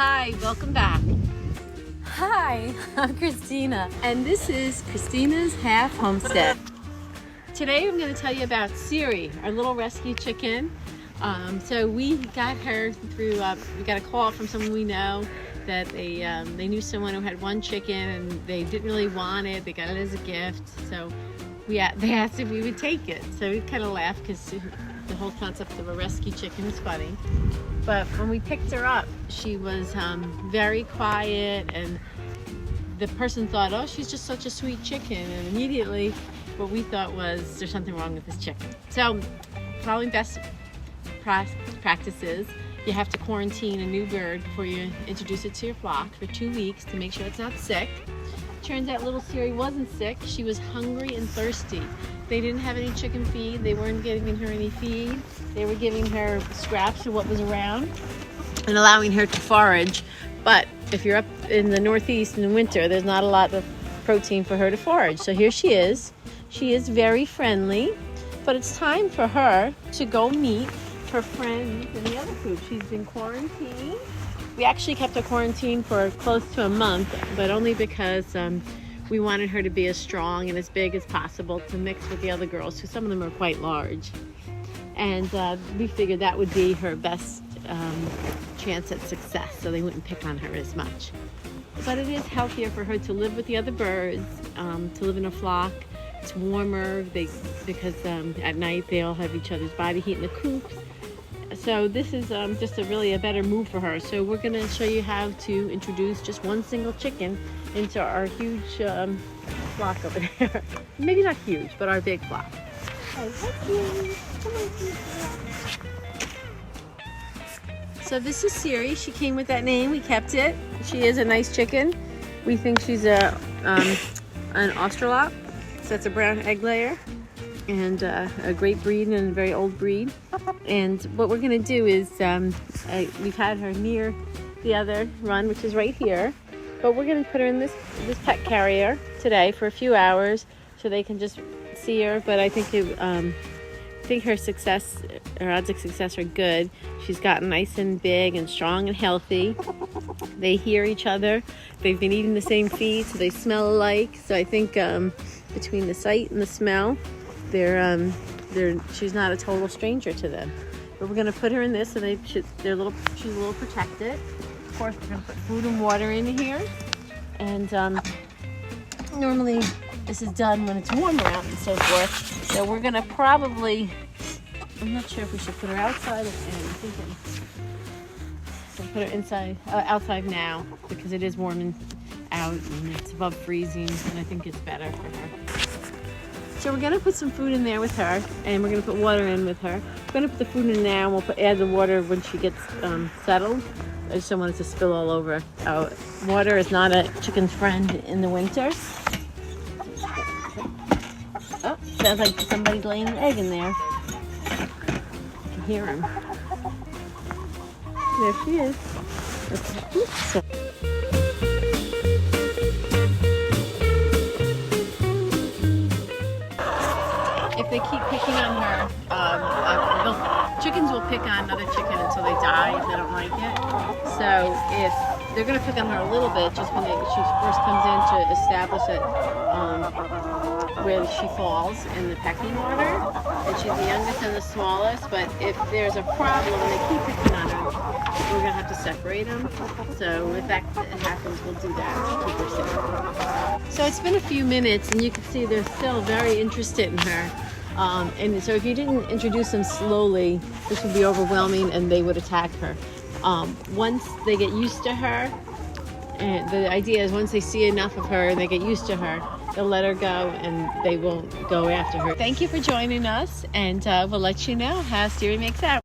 Hi, welcome back. Hi, I'm Christina. And this is Christina's Half Homestead. Today I'm going to tell you about Siri, our little rescue chicken. So we got her through, we got a call from someone we know that they knew someone who had one chicken and they didn't really want it. They got it as a gift. So they asked if we would take it. So we kind of laughed because the whole concept of a rescue chicken is funny. But when we picked her up, she was very quiet, and the person thought, oh, she's just such a sweet chicken. And immediately what we thought was, there's something wrong with this chicken. So following best practices, you have to quarantine a new bird before you introduce it to your flock for 2 weeks to make sure it's not sick. Turns out little Siri wasn't sick. She was hungry and thirsty. They didn't have any chicken feed. They weren't giving her any feed. They were giving her scraps of what was around and allowing her to forage. But if you're up in the Northeast in the winter, there's not a lot of protein for her to forage. So here she is. She is very friendly, but it's time for her to go meet her friends and the other food. She's been quarantined. We actually kept her quarantined for close to a month, but only because we wanted her to be as strong and as big as possible to mix with the other girls, because some of them are quite large. And we figured that would be her best chance at success, so they wouldn't pick on her as much. But it is healthier for her to live with the other birds, to live in a flock. It's warmer because at night they all have each other's body heat in the coops. So this is just a better move for her. So we're going to show you how to introduce just one single chicken into our huge flock over there. Maybe not huge, but our big flock. So this is Siri. She came with that name. We kept it. She is a nice chicken. We think she's an Australorp. So that's a brown egg layer, and a great breed and a very old breed. And what we're going to do is we've had her near the other run, which is right here, but we're going to put her in this pet carrier today for a few hours so they can just see her. But I think her odds of success are good. She's gotten nice and big and strong and healthy. They hear each other. They've been eating the same feed, so they smell alike. So I think between the sight and the smell, she's not a total stranger to them. But we're gonna put her in this, and she's a little protected. Of course, we're gonna put food and water in here, and normally this is done when it's warm around and so forth. So we're gonna I'm not sure if we should put her outside or in. I'm thinking we'll put her outside now, because it is warming out and it's above freezing, and I think it's better for her. So we're gonna put some food in there with her, and we're gonna put water in with her. We're gonna put the food in now, and we'll add the water when she gets settled. I just don't want it to spill all over. Water is not a chicken's friend in the winter. Oh, sounds like somebody's laying an egg in there. I can hear him. There she is. Okay. If they keep picking on her, chickens will pick on another chicken until they die if they don't like it. So if they're going to pick on her a little bit, just when she first comes in to establish it, where she falls in the pecking order, and she's the youngest and the smallest. But if there's a problem and they keep picking on her, we're going to have to separate them. So if that happens, we'll do that to keep her safe. So it's been a few minutes, and you can see they're still very interested in her. And so if you didn't introduce them slowly, this would be overwhelming and they would attack her. Once they get used to her, and the idea is once they see enough of her and they get used to her, they'll let her go and they won't go after her. Thank you for joining us, and we'll let you know how Siri makes out.